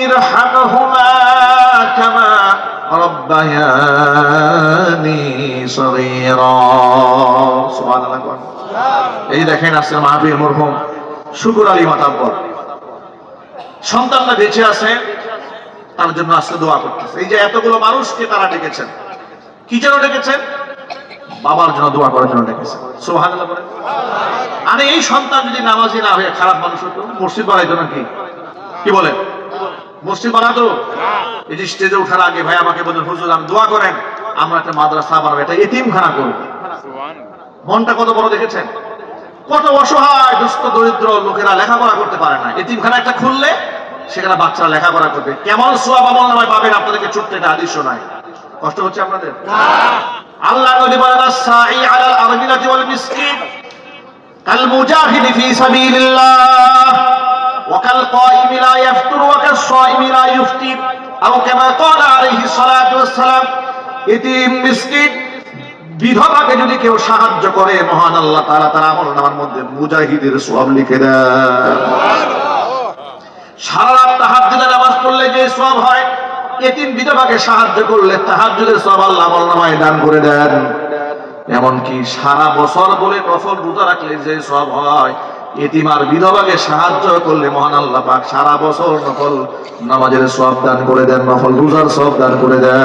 ইরহামহুমা কামা রাব্বায়ানি সগীরা। সুবহানাল্লাহ। এই দেখেন আজকে মাহফিল মরহুম শুকুর আলী মাতাব্বর সন্তানরা বেঁচে আছে, তার জন্য আজকে দোয়া করতেছে। এই যে এতগুলো মানুষকে তারা ডেকেছেন, কি জন্য ডেকেছেন? বাবার জন্য দোয়া করার জন্য ডেকেছেন। সুবহানাল্লাহ বলেন। আরে এই সন্তান যদি নামাজি না হয়ে খারাপ মানুষ হতো, মসজিদ বানাইতো নাকি? কি বলেন? মসজিদ বানাতো? এই যে স্টেজে ওঠার আগে ভাই আমাকে বলেন, হুজুর আমি দোয়া করেন আমরা একটা মাদ্রাসা বানাবো, একটা এতিমখানা করব। মনটা কত বড় দেখেছেন? কত অসহায় দুস্থ দরিদ্র লোকেরা লেখাপড়া করতে পারে না, এতিমখানা একটা খুললে সেখানে বাচ্চারা লেখাপড়া করবে। কেমন সওয়াব আমলনামায় পাবেন আপনাদেরকে ছোট্ট একটা হাদিস শোনায়। কষ্ট হচ্ছে আপনাদের? আল্লাহ নবী বলেন, আস-সাঈ আলাল আরমিলাতি ওয়াল মিসকিন কাল মুজাহিদি ফি সাবিলিল্লাহ ওয়া কাল কায়িমি লা ইয়াফতুর ওয়া কাস সাইমি লা ইফতির আও কামা ক্বালা আলাইহিস সালাতু ওয়াস সালাম। এতিম মিসকিন বিধবাকে যদি কেউ সাহায্য করে, মহান আল্লাহ তাআলা তার আমলনামার মধ্যে মুজাহিদের সওয়াব লিখে দেন। সারা রাত তাহাজ্জুদের নামাজ পড়লে যে সওয়াব হয়, এতিম বিধবাকে সাহায্য করলে তাহাজ্জুদের সওয়াব আল্লাহ আমলনামায় দান করে দেন। এমনকি সারা বছর বলে নফল রোজা রাখলে যে সওয়াব হয়, এতিম আর বিধবাকে সাহায্য করলে মহান আল্লাহ পাক সারা বছর নফল নামাজের সওয়াব দান করে দেন, নফল রোজার সওয়াব দান করে দেন।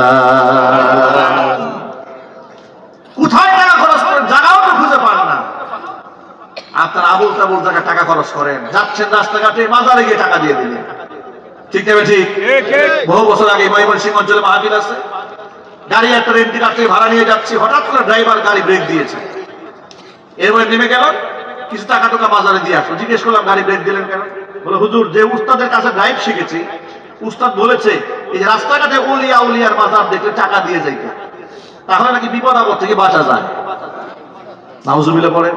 কোথায় টাকা খরচ করেন? জায়গাও তো খুঁজে পান না। আপনার আবুল তাবুল জায়গায় টাকা খরচ করেন, যাচ্ছেন রাস্তাঘাটে মাজারে গিয়ে টাকা দিয়ে দিলেন। ঠিক না ঠিক? বহু বছর আগে ময়মনসিংহ অঞ্চলে মাহফিল আছে, গাড়ি একটা রেন্টি কাটতে ভাড়া নিয়ে যাচ্ছি, হঠাৎ করে ড্রাইভার গাড়ি ব্রেক দিয়েছে, এরপরে নেমে গেল, কিছু টাকা টোকা বাজারে দিয়ে আসলো। জিজ্ঞেস করলাম গাড়ি ব্রেক দিলেন কেন? বলে, হুজুর যে উস্তাদের কাছে ড্রাইভ শিখেছি, উস্তাদ বলেছে এই যে রাস্তাঘাটে উলিয়া উলিয়ার বাজার দেখলে টাকা দিয়ে যাইতে, তাহলে নাকি বিপদ আপদ থেকে বাঁচা যায়। নাউজুবিল্লাহ পড়েন।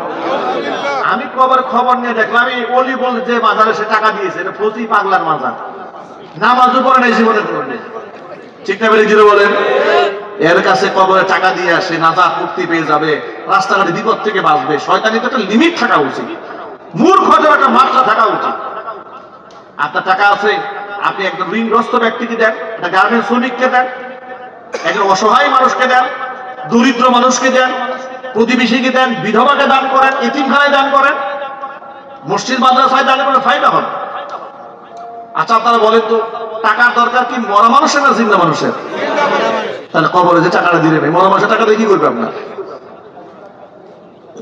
আমি খবর নিয়ে দেখলাম এই অলি বলে যে বাজারে সে টাকা দিয়েছে, এটা প্রতি পাগলার মাজার, নামাজও পড়ে নাই জীবনে পড়ে। ঠিক না বেরিয়ে বলেন? এর কাছে কবরে টাকা দিয়ে আসে, নাজাত মুক্তি পেয়ে যাবে, রাস্তাঘাটে বিপদ থেকে বাঁচবে। শয়তানির একটা লিমিট থাকা উচিত, মূর্খদের একটা মাত্রা থাকা উচিত। আপনার টাকা আছে, আপনি একজন ঋণগ্রস্ত ব্যক্তিকে দেন, একটা গার্মেন্টস শ্রমিককে দেন, একজন অসহায় মানুষকে দেন, দরিদ্র মানুষকে দেন, প্রতিবেশীকে দেন, বিধবাকে দান করেন, এতিমখানায় দান করেন, মসজিদ মাদ্রাসায় দান করেন, ফায়দা হবে। আচ্ছা আপনারা বলেন তো, টাকার দরকার কি মরা মানুষের না জিন্দা মানুষের? তাহলে কবরে যে টাকাটা দিলেন, মরা মানুষের টাকা দিয়ে কি করবে আপনার?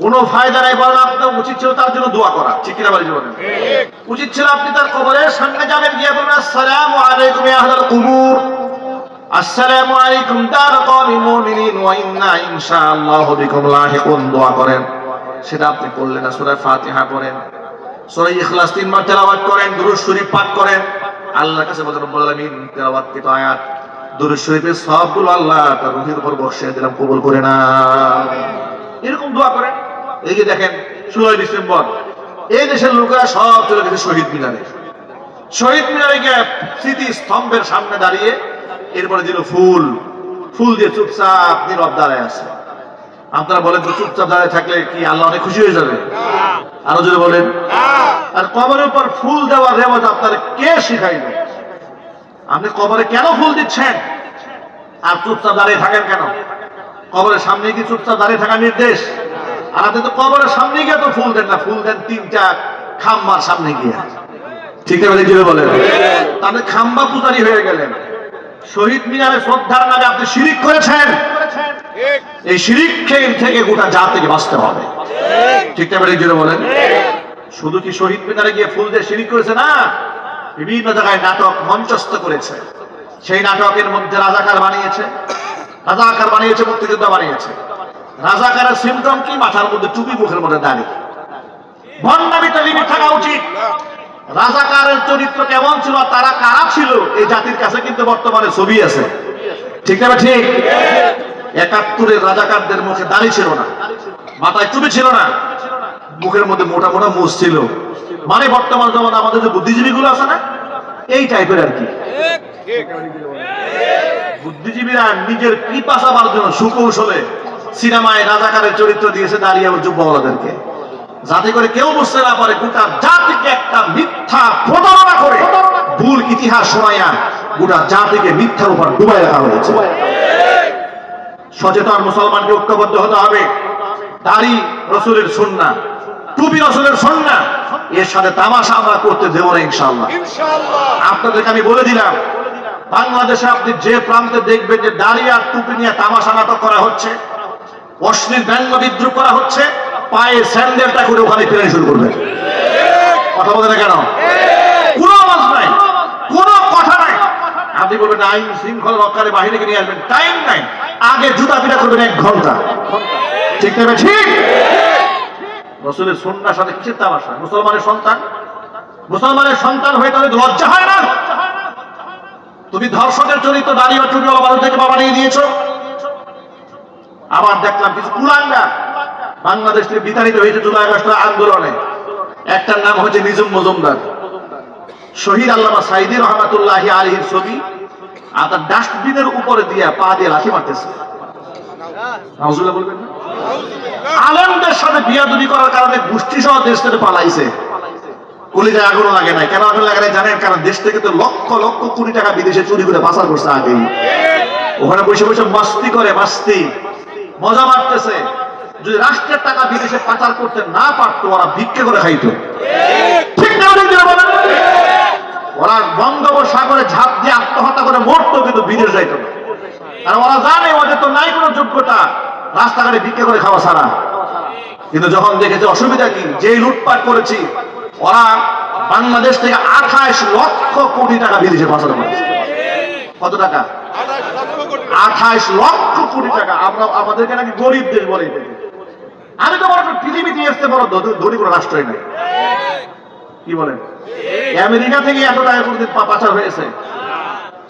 কোনো ফায়দা নাই। বলেন আপনার উচিত ছিল তার জন্য দোয়া করা। ঠিক কিনা বলেন? উচিত ছিল আপনি তার কবরের সামনে যাবেন, গিয়ে বলবেন, আসসালামু আলাইকুম ইয়া আহলাল কুবুর, আসসালামু আলাইকুম দার কওমিল মুমিনিন ওয়া ইন্না ইনশাআল্লাহু বিকুম লাহিকুন। দোয়া করেন। সেটা আপনি করলেন না। সূরা ফাতিহা পড়েন, সূরা ইখলাস 3 বার তেলাওয়াত করেন, দুরূদ শরীফ পাঠ করেন। আল্লাহর কাছে বলেন, রব্বুল আলামিন তেলাওয়াতকৃত আয়াত দুরূদ শরীফের সবগুলো আল্লাহ তার রূহের উপর বর্ষিয়ে দিলাম, কবুল করে না। এরকম দোয়া করেন। এই যে দেখেন 16 ডিসেম্বর এই দেশের লোকেরা সব চলে গেছে শহীদ মিনারে। শহীদ মিনারে গিয়ে স্মৃতি স্তম্ভের সামনে দাঁড়িয়ে এরপরে দিল ফুল, ফুল দিয়ে চুপচাপ নীরব দাঁড়ায় আছে। আপনারা বলেন তো, চুপচাপ দাঁড়ায় থাকলে কি আল্লাহ অনেক খুশি হয়ে যাবে? আরো যদি বলেন। আর কবরের উপর ফুল দেওয়ার রেওয়াজ আপনারা কে শিখাইবে? আপনি কবরে কেন ফুল দিচ্ছেন আর চুপচাপ দাঁড়িয়ে থাকেন কেন? কবরের সামনে কি চুপচাপ দাঁড়িয়ে থাকার নির্দেশ? আর আপনি তো কবরের সামনে গিয়ে তো ফুল দেন না, ফুল দেন 3টা খাম্বার সামনে গিয়ে। ঠিক আছে বলেন? তাহলে খাম্বা পূজারি হয়ে গেলেন। শহীদ মিনারে শ্রদ্ধার নামে আপনি শিরিক করেছেন। এই শিরিক থেকে গোটা জাতিকে বাঁচতে হবে। ঠিক আছে বলেন? শুধু কি শহীদ মিনারে গিয়ে ফুল দিয়ে শিরিক করেছে না, বিভিন্ন জায়গায় নাটক মঞ্চস্থ করেছে। সেই নাটকের মধ্যে রাজাকার বানিয়েছে, মুক্তিযোদ্ধা বানিয়েছে। রাজাকারের সিমটম কি? মাথার মধ্যে টুপি, মুখের মধ্যে দাড়ি। ভণ্ডামিতে লিমিট থাকা উচিত। রাজাকারের চরিত্র কেমন ছিল, তারা কারা ছিল, এই জাতির কাছে কিন্তু বর্তমানে ছবি আছে। ঠিক না ঠিক? 71-এর রাজাকারদের মুখে দাড়ি ছিল না, মাথায় টুপি ছিল না, মুখের মধ্যে মোটা মোটা মুছ ছিল। মানে বর্তমান যেমন আমাদের যে বুদ্ধিজীবী গুলো আছে না, এই টাইপের আর কি। বুদ্ধিজীবীরা নিজের কৃপা চাবার জন্য সুকৌশলে সিনেমায় রাজাকারের চরিত্র দিয়েছে দাঁড়িয়ে যুবকদেরকে, যাতে করে কেউ বুঝতে না পারে গোটা জাতিকে একটা মিথ্যা প্রতারণা করে ভুল ইতিহাস শোনাইয়া গোটা জাতিকে মিথ্যার উপর ডুবাই রাখা হয়েছে। সচেতন মুসলমানকে ঐক্যবদ্ধ হতে হবে। দাড়ি রাসূলের সুন্নাহ, টুপি রাসূলের সুন্নাহ, এর সাথে তামাশা আমরা করতে দেব না ইনশাআল্লাহ। আপনাদেরকে আমি বলে দিলাম, বাংলাদেশে আপনি যে প্রান্তে দেখবেন যে দাড়ি আর টুপি নিয়ে তামাশা নাটক করা হচ্ছে, অশ্লীল ব্যঙ্গ বিদ্রুপ করা হচ্ছে, পায়ে স্যান্ডেলটা করে ওখানে ফেরা শুরু করবে। কথা বলে না কেন? কোনো আওয়াজ নাই, কোনো কথা নাই। আপনি বলবেন আইন শৃঙ্খলা রক্ষার বাহিনীকে নিয়ে আসবেন, টাইম নাই। আগে জুতা পিটা করবেন 1 ঘন্টা। ঠিক না? ঠিক। রাসূলের সুন্নাহর সাথে কিসের তামাশা? মুসলমানের সন্তান হয়ে তাহলে লজ্জা হয় না? তুমি ধর্ষকের চরিত্র দাড়ি বা টুপিওয়ালা মানুষ থেকে বাবা নিয়ে দিয়েছো। আবার দেখলাম কিছু কুলাঙ্গা বাংলাদেশ থেকে বিতাড়িত হয়েছে জুলাই আগস্টের আন্দোলনে। একটার নাম হচ্ছে নিজুম মজুমদার, শহীদ আল্লামা সাইদি রহমাতুল্লাহি আলাইহির ছবি, আর তার ডাস্টবিনের উপরে দিয়ে পা দিয়ে লাথি মারতেছে। নাউজুবিল্লাহ বলবেন না? আলেমদের সাথে বিয়াদবি করার কারণে গোষ্ঠী সহ দেশ থেকে পালাইছে। কলিজায় আগুন লাগে নাই। কেন আগুন লাগে নাই জানেন? কারণ দেশ থেকে তো লক্ষ লক্ষ কোটি টাকা বিদেশে চুরি করে পাচার করছে আগেই। ওখানে বসে বসে মাস্তি করে, মাস্তি মজা মারতেছে। যদি রাষ্ট্রের টাকা বিদেশে পাচার করতে না পারতো, ওরা ভিক্ষে করে খাইতো। ঠিক না? ওরা বঙ্গোপসাগরে ঝাঁপ দিয়ে আত্মহত্যা করে মরতো, কিন্তু বিদেশ যাইতো না। আর ওরা জানে ওদের তো নাই কোনো যোগ্যতা রাস্তাঘাটে ভিক্ষে করে খাওয়া ছাড়া। কিন্তু যখন দেখেছে অসুবিধা কি, যেই লুটপাট করেছি, ওরা বাংলাদেশ থেকে 28 লক্ষ কোটি টাকা বিদেশে পাচার করেছে। কত টাকা? 28 লক্ষ কোটি টাকা। আমরা আমাদেরকে নাকি গরিব দেশ বলে। আমি তো বড় পৃথিবীতে এসতে বড় ধনী কোনো রাষ্ট্রই নাই। কি বলেন? আমেরিকা থেকে এত টাকা কোনদিন পাচার হয়েছে?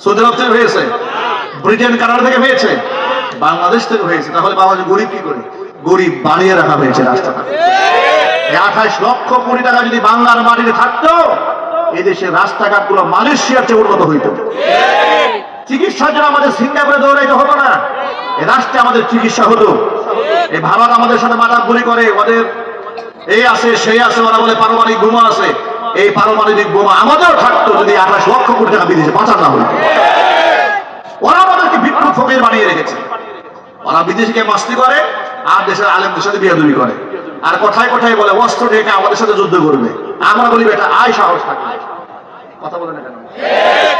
সৌদি আরব থেকে হয়েছে? ব্রিটেন কানাডা থেকে হয়েছে? বাংলাদেশ থেকে হয়েছে। তাহলে বাবা গরিব কি করে? গরিব বানিয়ে রাখা হয়েছে রাষ্ট্রটা। 28 লক্ষ কোটি টাকা যদি বাংলার মাটিতে থাকতো, এই দেশের রাস্তাঘাট গুলো মালয়েশিয়ার চেয়ে উন্নত হইতো। চিকিৎসার জন্য আমাদের সিঙ্গাপুরে দৌড়াইতে হতো না, এই রাষ্ট্রে আমাদের চিকিৎসা হতো। এই ভারত আমাদের সাথে মাতাব্বরি করে, ওদের এই আছে সেই আছে, ওরা বলে পারমাণবিক বোমা আছে। এই পারমাণবিক বোমা আমাদেরও থাকতো যদি 28 লক্ষ কোটি টাকা বিদেশে পাচার না হইতো। ওরা আমাদেরকে বিপ্লব ফকির বানিয়ে রেখেছে। ওরা বিদেশিকে মাস্তি করে আর দেশের আলেমদের সাথে বিয়াদবি করে, আর কথায় কথায় বলে অস্ত্র ঢেকে আমাদের সাথে যুদ্ধ করবে। আমরা বলি বেটা আয়, সাহস থাকে। কথা বলে না কেন?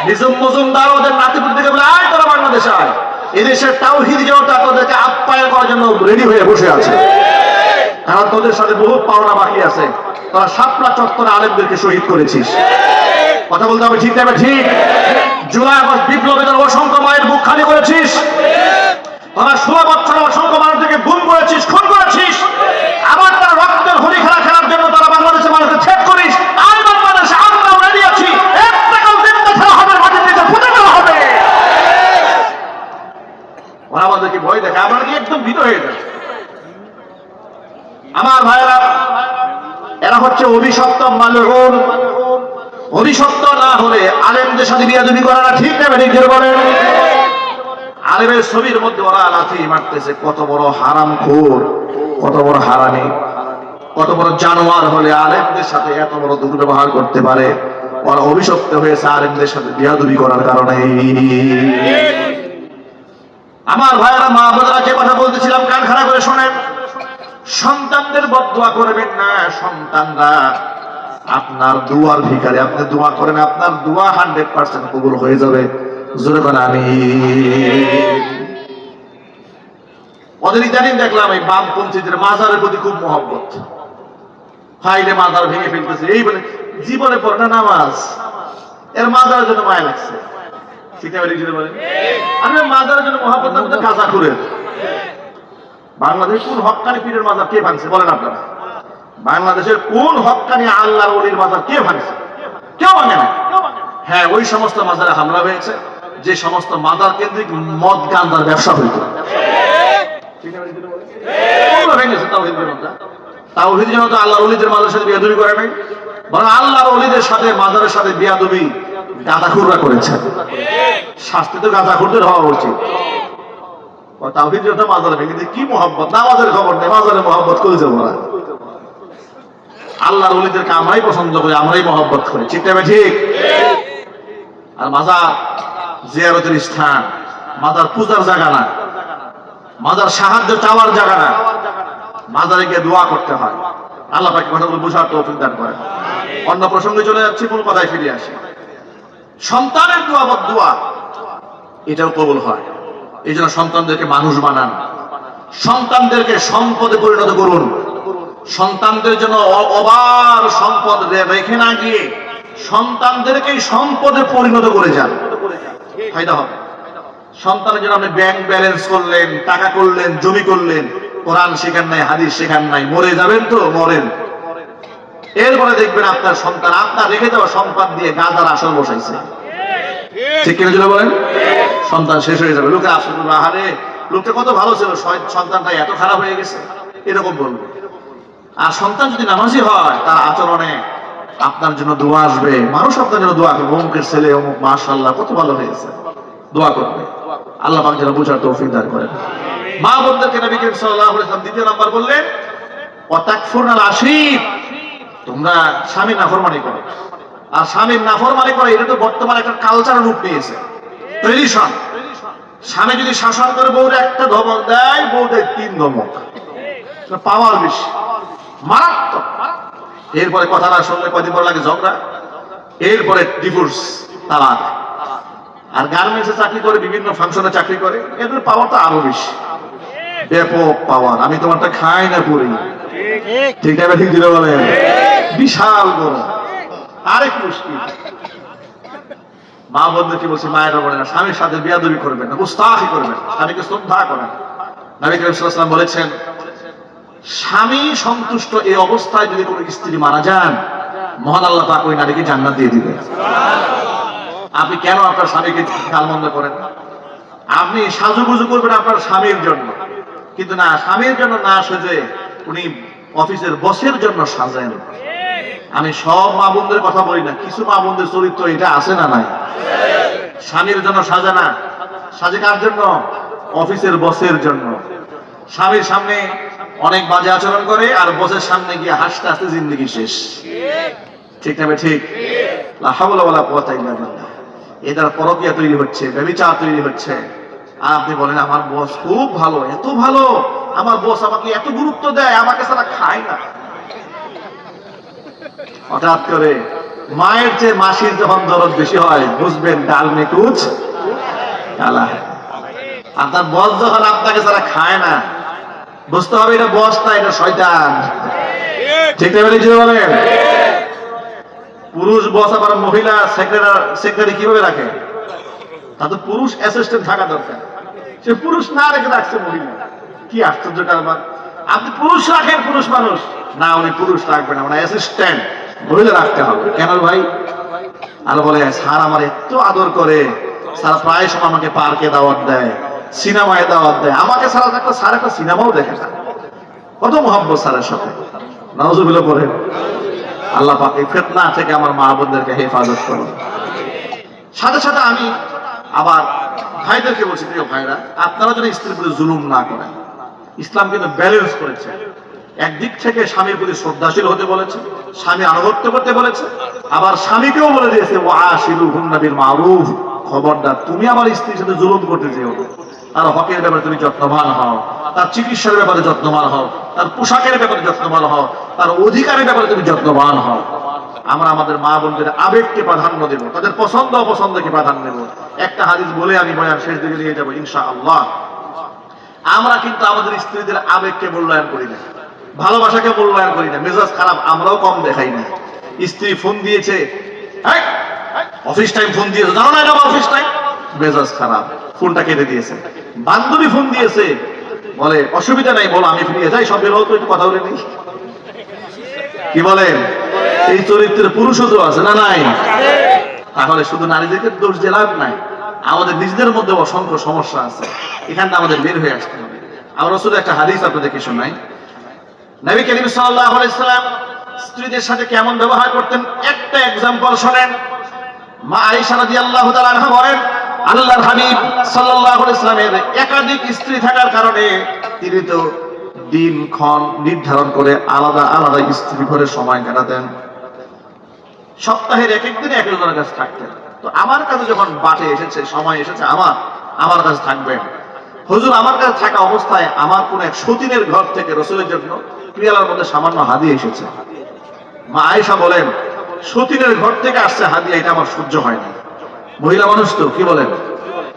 নিজুম মজুমদার ওদের নাতিপুতি থেকে বলে আয় তোরা বাংলাদেশে আয়। এদেশের তাওহীদ জনতা তোদেরকে আপ্যায়ন করার জন্য রেডি হয়ে বসে আছে। কারণ তোদের সাথে বহুত পাওনা বাকি আছে। তোরা শাপলা চত্বরে আলেমদেরকে শহীদ করেছিস। কথা বলতে হবে, ঠিক না? ঠিক। জুলাই আগস্ট বিপ্লবে তোরা অসংখ্য মায়ের বুক খালি করেছিস। তোরা 16 বছর অসংখ্য মানুষদেরকে গুম করেছিস, খুন করেছিস। আবার তারা রক্তের হোলি খেলা খেলার জন্য তারা বাংলাদেশের মানুষকে ছেদ করিস। আর বাংলাদেশে আমরা রেডি আছি, একটা কাল দিনটা খেলা হবে, মাটির নিচে ফুটে দেওয়া হবে। ওরা আমাদেরকে ভয় দেখে, আমরা কি একদম ভীত হয়ে যায়। আমার ভাইয়েরা, এরা হচ্ছে অভিশপ্ত মালউন। অভিশপ্ত না হলে আলেমদের সাথে বিয়াদবি করাটা ঠিক না? ঠিক বলেন? আলেমের ছবির মধ্যে ওরা লাথি মারতেছে। কত বড় হারামখোর, কত বড় হারামি, কত বড় জানোয়ার হলে আলেমদের সাথে এত বড় দুর্ব্যবহার করতে পারে। ওরা অভিশপ্ত হয়েছে আলেমদের সাথে বিয়াদবি করার কারণে। আমার ভাইয়েরা, মা বোনেরা, যে কথা বলতেছিলাম কান খাড়া করে শোনেন। সন্তানদের বদদুয়া করবেন না। সন্তানরা আপনার দুয়ার ভিখারি। আপনি দোয়া করেন, আপনার দোয়া 100% কবুল হয়ে যাবে। জোরে করে আমিন। ওদের ইদানিং দেখলাম এই বামপন্থীদের মাজারের প্রতি খুব মহব্বত। হাইরে মাজার ভেঙে ফেলতেছে, এই বলে জীবনে পড়ে না নামাজ, এর মাজারের জন্য মায়া লাগছে। ঠিক আছে? বলেন আমি মাজারের জন্য মহব্বত না করতে কাজা করে। বাংলাদেশ কোন হক্কানি পীরের মাজার কে ভাঙছে বলেন আপনারা? বাংলাদেশের কোন হক্কানি আল্লাহর ওলির মাজার কে ভাঙছে? কেউ ভাঙে না। হ্যাঁ, ওই সমস্ত মাজারে হামলা হয়েছে যে সমস্ত মাজার কেন্দ্রিক মদ গাঁজার ব্যবসা হইত। তাওহীদ জনতা আল্লাহর ওলিদের মাজারের সাথে বিয়াদবি করে নাই, বরং আল্লাহর ওলিদের সাথে মাজারের সাথে বিয়াদবি গাঁজাখুররা করেছে। শাস্তি তো গাঁজাখুরদের হওয়া উচিত। তাওহীদ জনতা মাজারে ভেঙে কি মহব্বত, নামাজের খবর নেই, মাজারে মহব্বত করে যাবো না। আল্লাহর ওলিদেরকে আমরাই পছন্দ করি, আমরাই মহব্বত করি। ঠিক না? ঠিক। আর মাজার জিয়ারতের স্থান, মাজার পূজার জায়গা না, মাজার সাহায্য চাওয়ার জায়গা না, মাজারে গিয়ে দোয়া করতে হয়। আল্লাহ পাক কথাগুলো বুঝার তৌফিক দান করেন। অন্য প্রসঙ্গে চলে যাচ্ছি, মূল কথায় ফিরে আসি। সন্তানের দোয়া বদদুয়া এটাও কবুল হয়। এই জন্য সন্তানদেরকে মানুষ বানান, সন্তানদেরকে সম্পদে পরিণত করুন। সন্তানদের জন্য অবার সম্পদ রেখে না গিয়ে সন্তানদেরকে সম্পদে পরিণত করে যান, ফায়দা হবে। সন্তানের জন্য আপনি ব্যাংক ব্যালেন্স করলেন, টাকা করলেন, জমি করলেন, কোরআন শেখান নাই, হাদিস শেখান নাই, মরে যাবেন তো মরেন। এরপরে দেখবেন আপনার সন্তান আপনার রেখে যাওয়া সম্পদ দিয়ে গাদার আসল বসাইছে। ঠিক কিনা যেটা বলেন? সন্তান শেষ হয়ে যাবে, লোকে আসল আহারে লোকটা কত ভালো ছিল, সন্তানটা এত খারাপ হয়ে গেছে, এরকম বলবে। আর সন্তান যদি নামাজি হয়, তার আচরণে আপনার জন্য দোয়া আসবে, মানুষ আপনার জন্য দোয়া করবে, অমুকের ছেলে অমুক মাশাআল্লাহ কত ভালো হয়েছে, দোয়া করবে। আল্লাহ পাক যেন বুঝার তৌফিক দান করেন। মা বোনদেরকে নবী করিম সাল্লাল্লাহু আলাইহি ওয়াসাল্লাম দ্বিতীয় নাম্বার বললেন, ওয়াতাকফুরনাল আশীর, তোমরা স্বামীর নাফরমানি করো। আর স্বামীর নাফরমানি করে এটা তো বর্তমানে একটা কালচার রূপ নিয়েছে, ট্রেডিশন। স্বামী যদি শাসন করে বউর একটা ধমক দেয়, বউ দেয় 3 ধমক, পাওয়ার বেশি, মারাত্মক। এরপরে কথা না শুনলে কদিন পর লাগে ঝগড়া, এরপরে ডিভোর্স, তালাক। আর গার্মেন্টসে চাকরি করে, বিভিন্ন ফাংশনে চাকরি করে, এদের পাওয়ারটা আরো বেশি, ব্যাপক পাওয়ার। আমি তোমারটা খাই না পড়ি, ঠিক না? ঠিক দিলে বলে বিশাল বড় আরেক মুশকিল। মা বন্ধুকে বলছি, মায়েরা বলে না স্বামীর সাথে বেয়াদবি করবেন না, গুস্তাখি করবেন, স্বামীকে শ্রদ্ধা করেন। নবী করিম সাল্লাল্লাহু আলাইহি ওয়াসাল্লাম বলেছেন, স্বামী সন্তুষ্ট এই অবস্থায় যদি কোনো স্ত্রী মারা যান, মহান আল্লাহ পাক ওই নারীকে জান্নাত দিয়ে দিবেন। আপনি কেন আপনার স্বামীকে গালমন্দ করেন? আপনি সাজুগুজু করবেন আপনার স্বামীর জন্য, কিন্তু না, স্বামীর জন্য না সেজে উনি অফিসের বসের জন্য সাজেন। আমি সব মা বোনদের কথা বলি না, কিছু মা বোনদের চরিত্র এটা আছে না নাই? স্বামীর জন্য সাজে না, সাজে কার জন্য? অফিসের বসের জন্য। স্বামীর সামনে অনেক বাজে আচরণ করে, আর বসের সামনে গিয়ে হাসতে হাসতে জিন্দগি শেষ। ঠিক না? ঠিক। লা হাওলা ওয়ালা কুওয়াতা ইল্লা বিল্লাহ। এদের পরকীয়া তৈরি হচ্ছে, ব্যভিচার তৈরি হচ্ছে। আর আপনি বলেন আমার বস খুব ভালো, এত ভালো, আমার বস আমাকে এত গুরুত্ব দেয়, আমাকে ছাড়া খায় না। হঠাৎ করে মায়ের চেয়ে মাসির যখন দরদ বেশি হয়, বুঝবেন ডাল মে কুছ কালা। আপনার বস যখন আপনাকে ছাড়া খায় না, বুঝতে হবে এটা বস না, এটা শয়তান। ঠিক না? বলেন। পুরুষ বস আবার মহিলা সেক্রেটারি কিভাবে রাখে? তাতে পুরুষ অ্যাসিস্ট্যান্ট থাকা দরকার, সে পুরুষ না রেখে রাখছে মহিলা। কি আশ্চর্য কারবার! আপনি পুরুষ রাখেন, পুরুষ মানুষ না, উনি পুরুষ রাখবেন না, উনি অ্যাসিস্ট্যান্ট মহিলা রাখতে হবে। কেন ভাই? আর বলে স্যার আমার এত আদর করে, স্যার প্রায় সময় আমাকে পার্কে দাওয়াত দেয়, সিনেমায় দাওয়াত দেয়, আমাকে ছাড়া একটা স্যার একটা সিনেমাও দেখে না। কত মহব্বত স্যারের সাথে। নাউজুবিল্লাহ পড়েন। আল্লাহ পাক এই ফিতনা থেকে আমার মা বোনদেরকে হেফাজত করুন। সাথে সাথে আমি আবার ভাইদেরকে বলছি, প্রিয় ভাইরা, আপনারা যদি স্ত্রীর প্রতি জুলুম না করেন। ইসলাম কিন্তু ব্যালেন্স করেছে। একদিক থেকে স্বামীর প্রতি শ্রদ্ধাশীল হতে বলেছে, স্বামী আনুগত্য করতে বলেছে, আবার স্বামীকেও বলে দিয়েছে ওয়াশিরুহুন্না বিল মারুফ, খবরদার তুমি আমার স্ত্রীর সাথে জুলুম করতে যেও না। তার হকের ব্যাপারে তুমি যত্নবান হও, তার চিকিৎসার ব্যাপারে যত্নবান হও, তার পোশাকের ব্যাপারে যত্নবান হও, তার অধিকারের ব্যাপারে তুমি যত্নবান হও। আমরা আমাদের মা বোনদের আবেগকে প্রাধান্য দেব, তাদের পছন্দ অপছন্দকে প্রাধান্য দেব। একটা হাদিস বলে আমি বয়ান শেষ দিকে নিয়ে যাবো ইনশাআল্লাহ। আমরা কিন্তু আমাদের স্ত্রীদের আবেগকে মূল্যায়ন করি না, ভালোবাসাকে মূল্যায়ন করি না। মেজাজ খারাপ আমরাও কম দেখাই না। স্ত্রী ফোন দিয়েছে, অফিস টাইম ফোন দিয়েছে, জানো না এটা অফিস টাইম, মেজাজ খারাপ, ফোনটা কেটে দিয়েছে। বান্ধবী ফোন দিয়েছে, বলে অসুবিধা নাই, বলো আমি ফিরিয়ে যাই, সব বেরো তো একটু কথা বলে নেই। কি বলেন? এই চরিত্রের পুরুষও তো আছে না নাই? তাহলে শুধু নারীদেরকে দোষ দিয়ে লাভ নাই, আমাদের নিজেদের মধ্যে অসংখ্য সমস্যা আছে, এখানটা আমাদের বের হয়ে আসতে হবে। আমরা শুধু একটা হাদিস আপনাদেরকে শোনাই। নবী করিম সাল্লাল্লাহু আলাইহি ওয়াসাল্লাম স্ত্রীদের সাথে কেমন ব্যবহার করতেন একটা এক্সাম্পল শোনেন। মা আয়েশা রাদিয়াল্লাহু তাআলা আনহা বলেন, আল্লাহর হাবিব সাল্লাল্লাহু আলাইহি ওয়াসাল্লামের একাধিক স্ত্রী থাকার কারণে তিনি তো দিনক্ষণ নির্ধারণ করে আলাদা আলাদা স্ত্রী ঘরে সময় কাটাতেন। সপ্তাহের এক এক দিনে এক একজনের কাছে থাকতেন। তো আমার কাছে যখন বাটে এসেছে, সময় এসেছে, আমার কাছে থাকবেন। হুজুর আমার কাছে থাকা অবস্থায় আমার কোন এক সতীনের ঘর থেকে রাসূলের জন্য পিয়ালার মধ্যে সামান্য হাদিয়া এসেছে। মা আয়েশা বলেন, সতীনের ঘর থেকে আসছে হাদিয়া, এটা আমার সহ্য হয় না। মহিলা মানুষ তো, কি বলেন,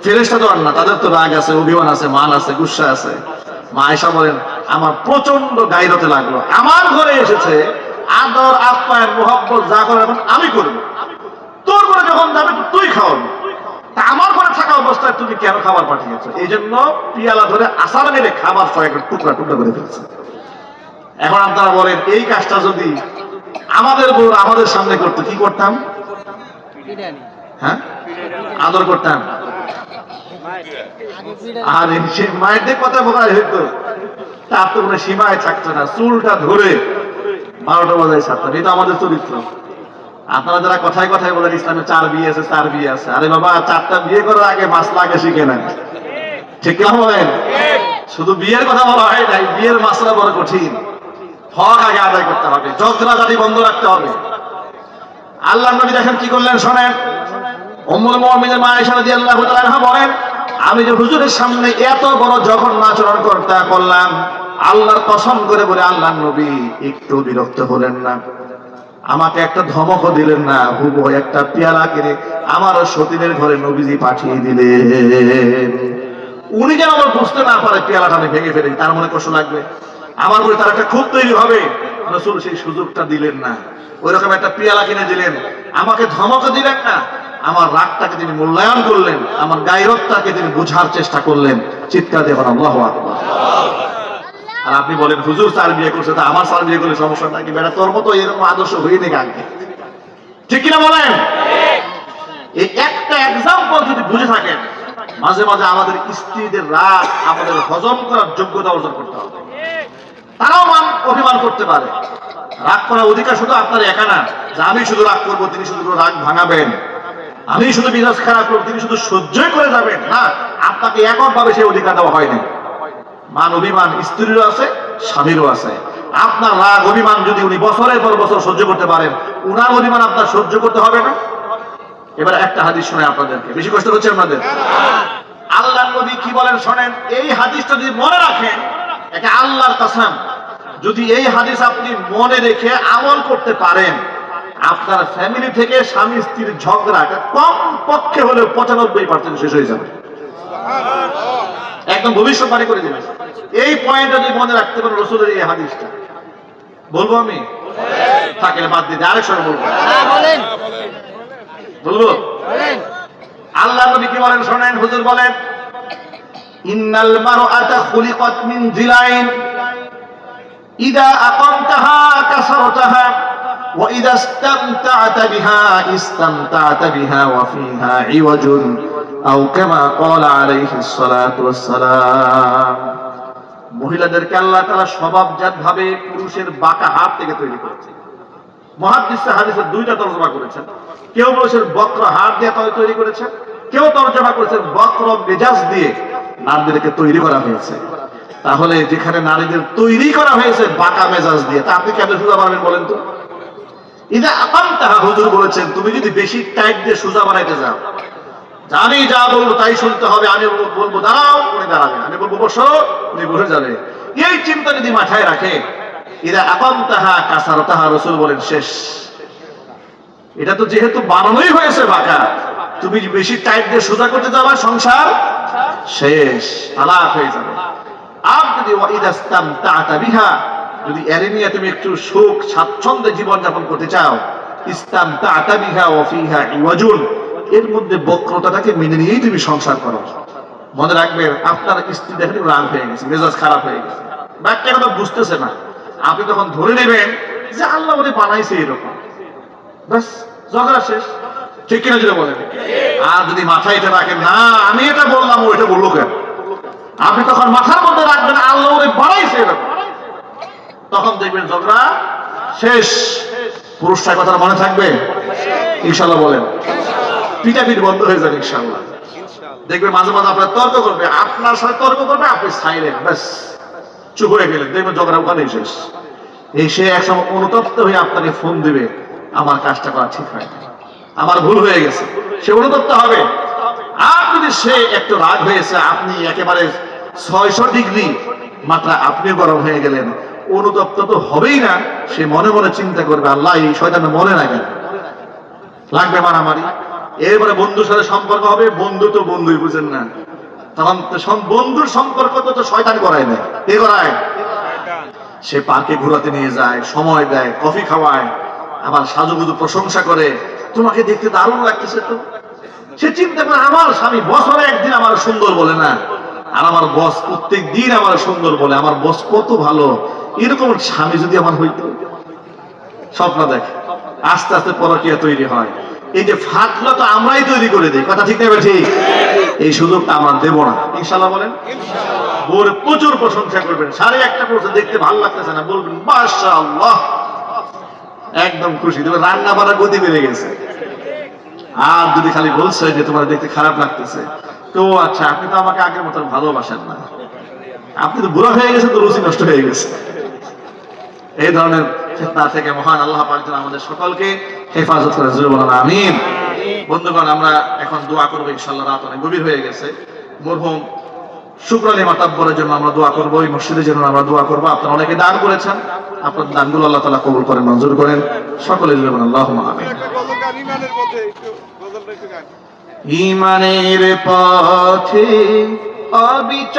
ফেরেশতা তো আর না, তাদের তো রাগ আছে, অভিমান আছে, মান আছে, গুসা আছে। মা আয়েশা বলেন, আমার প্রচন্ড গায়রতে লাগলো, আমার ঘরে এসেছে, আদর আপ্যায়ন মোহব্বত যা করে এখন আমি করব, তোর ঘরে যখন যাবে তুই খাওয়াবি, তা আমার ঘরে থাকা অবস্থায় তুমি কেন খাবার পাঠিয়েছো? এই জন্য পিয়ালা ধরে আসার মেরে খাবার কয়েকটা টুকরা টুকরা করে ফেলছে। এখন আপনারা বলেন, এই কাজটা যদি আমাদের বউ আমাদের সামনে করতো, কি করতাম? হ্যাঁ, আদর করতাম। আর সে মায়ের কথা বলা হইতো, তার তো কোনো সীমায় থাকতো না, চুলটা ধরে 12টা বাজায় ছাড়তাম। এটা আমাদের চরিত্র। আপনারা যারা কথায় কথায় বলেন ইসলামে 4 বিয়ে আছে, 4 বিয়ে আছে, আরে বাবা 4টা বিয়ে করার আগে মাসলা আগে শিখে নেন, ঠিক না বলেন? শুধু বিয়ের কথা বলা হয় নাই, বিয়ের মাসলা বড় কঠিন। হক আগে আদায় করতে হবে, ঝগড়াঝাটি বন্ধ রাখতে হবে। আল্লাহর নবী দেখেন কি করলেন, শোনেন। উম্মুল মুমিনিন মা আয়েশা রাদিয়াল্লাহু তাআলা আনহা বলেন, আমি যে হুজুরের সামনে এত বড় জঘন্য আচরণ করলাম, আল্লাহর কসম করে বলে আল্লাহর নবী একটু বিরক্ত হলেন না, আমাকে একটা ধমকও দিলেন না, হুবহু একটা পেয়ালা কিনে আমার সতীনের ঘরে নবীজি পাঠিয়ে দিলেন। উনি যেন আমার বুঝতে না পারে পেয়ালাটা আমি ভেঙে ফেলি, তার মনে কষ্ট লাগবে, আমার মনে তার একটা ক্ষোভ তৈরি হবে। রাসূল সেই সুযোগটা দিলেন না, ওইরকম একটা পেয়ালা কিনে দিলেন, আমাকে ধমকও দিলেন না, আমার রাগটাকে তিনি মূল্যায়ন করলেন, আমার গায়রতটাকে তিনি বোঝার চেষ্টা করলেন। চিৎকার দিয়ে বলেন আল্লাহু আকবার। আর আপনি বলেন, হুজুর 4 বিয়ে করছে, তা আমার 4 বিয়ে করলে সমস্যা নাকি? বেটা তোর মতো এরকম আদর্শ হয়ে নেই আগে, ঠিক কিনা বলেন? এই একটা এক্সাম্পল যদি বুঝে থাকেন, মাঝে মাঝে আমাদের স্ত্রীদের রাগ আমাদের হজম করার যোগ্যতা অর্জন করতে হবে। তারাও অভিমান করতে পারে, রাগ করার অধিকার শুধু আপনার একা না, যে আমি শুধু রাগ করবো তিনি শুধু রাগ ভাঙাবেন, আমি শুধু মেজাজ খারাপ করবো তিনি শুধু সহ্যই করে যাবেন, না, আপনাকে এককভাবে সেই অধিকার দেওয়া হয়নি। মান অভিমান স্ত্রীরও আছে, স্বামীরও আছে। আপনার রাগ অভিমান যদি উনি বছরের পর বছর সহ্য করতে পারেন, উনার অভিমান আপনার সহ্য করতে হবে না? এবার একটা হাদিস শুনে আপনাদেরকে, বেশি কষ্ট হচ্ছে আপনাদের? আল্লাহর নবী কি বলেন শোনেন, এই হাদিসটা যদি মনে রাখেন, এটা আল্লাহর কসম, যদি এই হাদিস আপনি মনে রেখে আমল করতে পারেন, আপনার ফ্যামিলি থেকে স্বামী স্ত্রীর ঝগড়া কম পক্ষে হলেও 95% শেষ হয়ে যাবে। একদম ভবিষ্যৎবাণী করে দিবেন। এই পয়েন্টটা যদি মনে রাখতে পারেন, রাসূলের এই হাদিসটা বলবো আমি, থাকে বাদ দিতে আরেক সময় বলবো, বলবো। আল্লাহ নবী কি বলেন শোনেন, হুজুর বলেন, ইন্নাল মারআতা খুলিকাত মিন জিলাইন ইদা আকামতাহা কাসারতাহা ওয়া ইদা ইসতামতা'তা বিহা ওয়া ফিহা ইওয়াজুন আও কামা ক্বালা আলাইহিস সালাতু ওয়াস সালাম। মহিলাদেরকে আল্লাহ তাআলা স্বভাবজাত ভাবে পুরুষের বাঁকা হাত থেকে তৈরি করেছেন। মুহাদ্দিসে হাদিসের 2টা তরজমা করেছেন, কেউ বলেছেন বক্র হাত দিয়ে তৈরি করেছেন, কেউ তরজমা করেছেন বক্র মেজাজ দিয়ে নারীদেরকে তৈরি করা হয়েছে। তাহলে যেখানে নারীদের তৈরি করা হয়েছে বাঁকা মেজাজ দিয়ে, তা আপনি কেন সোজা বানাবেন বলেন তো? ইদা আকামতাহা, হুজুর বলেছেন তুমি যদি বেশি টাইট দিয়ে সোজা বানাইতে যাও, জানি যা বলবো তাই শুনতে হবে, আমি বলবো দাঁড়াও উনি দাঁড়াবেন, আমি বলবো বসো উনি বসে যাবে, এই চিন্তা যদি মাথায় রাখে, ইদা আকামতাহা কাসারতাহা, রাসূল বলেন শেষ। এটা তো যেহেতু বানানোই হয়েছে বাঁকা, তুমি বেশি টাইট দিয়ে সোজা করতে যাবা, সংসার শেষ, তালাক হয়ে যাবে। আর যদি ওয়াইদা ইসতামতা'তা বিহা, যদি এর নিয়ে তুমি একটু সুখ স্বাচ্ছন্দ্যে জীবন যাপন করতে চাও, ইসতামতা'তা বিহা ওয়া ফিহা ইওয়াজুন, এর মধ্যে বক্রতাটাকে মেনে নিয়েই তুমি সংসার করো। মনে রাখবেন, আপনার স্ত্রী দেখেন রাগ হয়ে গেছে, মেজাজ খারাপ হয়ে গেছে, বাচ্চাটা তো বুঝতেছে না, আপনি তখন ধরে নেবেন যে আল্লাহ ওরে বানাইছে এরকম, বাস ঝগড়া শেষ, ঠিক কিনা যেটা বলেন? আর যদি মাথায় এটা রাখেন, না আমি এটা বললাম ও এটা বললো কেন, আপনি তখন মাথার মধ্যে রাখবেন আল্লাহ ওরে বানাইছে এরকম, তখন দেখবেন ঝগড়া শেষ। পুরুষটার কথা মনে থাকবে ইনশাআল্লাহ, বলেন, পিটাপিট বন্ধ হয়ে যাবে ইনশাআল্লাহ। দেখবেন মাঝে মাঝে আপনার তর্ক করবে, আপনার সাথে তর্ক করবে, আপনি সাইলেন্ট, ব্যাস চুপ হয়ে গেলেন, দেখবেন ঝগড়া ওখানেই শেষ। সে একসময় অনুতপ্ত হয়ে আপনাকে ফোন দিবে, আমার কাজটা করা ঠিক হয়, আমার ভুল হয়ে গেছে, সে অনুতপ্ত হবে। আর যদি সে একটু রাগ হয়েছে, আপনি একেবারে 600 ডিগ্রি মাত্রা আপনি গরম হয়ে গেলেন, অনুতপ্ত তো হবেই না। সে মনে মনে চিন্তা করবে, আল্লাহ এই শয়তানের মনে না কেন, লাগবে মারামারি। এরপরে বন্ধুর সাথে সম্পর্ক হবে, বন্ধু তো বন্ধুই, বুঝেন না, তখন বন্ধুর সম্পর্ক তো শয়তান করায় না, কে করায়? সে পার্কে ঘোরাতে নিয়ে যায়, সময় দেয়, কফি খাওয়ায়, আবার সাজুগুজু প্রশংসা করে, তোমাকে দেখতে দারুণ লাগতেছে তো। সে চিন্তা করে, আমার স্বামী বছরে একদিন আমার সুন্দর বলে না, আর আমার বস প্রত্যেক দিন আমার সুন্দর বলে, আমার বস কত ভালো, এরকম স্বামী যদি আমার হইতো। স্বপ্ন দেখে, আস্তে আস্তে পরকীয়া তৈরি হয়। এই যে ফাটলো তো আমরাই তৈরি করে দিই, কথা ঠিক নেবে ঠিক? এই সুযোগটা আমরা দেব না, ইনশাল্লাহ বলেন। বউর প্রচুর প্রশংসা করবেন, 1.5টা পর্যন্ত দেখতে ভালো লাগতেছে না, বলবেন মাশাআল্লাহ, একদম খুশি, তোমার রান্না বাড়ার গতি বেড়ে গেছে। আর যদি খালি বলছে যে তোমার দেখতে খারাপ লাগতেছে, তো আচ্ছা, আপনি তো আমাকে আগের মতো ভালোবাসেন না, আপনি তো বুড়া হয়ে গেছেন, তো রুচি নষ্ট হয়ে গেছে। এই ধরনের ফিতনা থেকে মহান আল্লাহ পাক যেন আমাদের সকলকে হেফাজত করে, জোরে বলেন আমিন। বন্ধুগণ, আমরা এখন দোয়া করবো ইনশাআল্লাহ, রাত অনেক গভীর হয়ে গেছে। মরহুম শুকর আলী মাতাব্বরের জন্য আমরা দোয়া করবো, এই মসজিদের জন্য আমরা দোয়া করবো। আপনারা অনেকে দান করেছেন, আপনার দানগুলো আল্লাহ তাআলা কবুল করেন, মঞ্জুর করেন, সকলে জোরে বলেন আল্লাহুম্মা আমিন। ঈমানের পথে অবিচল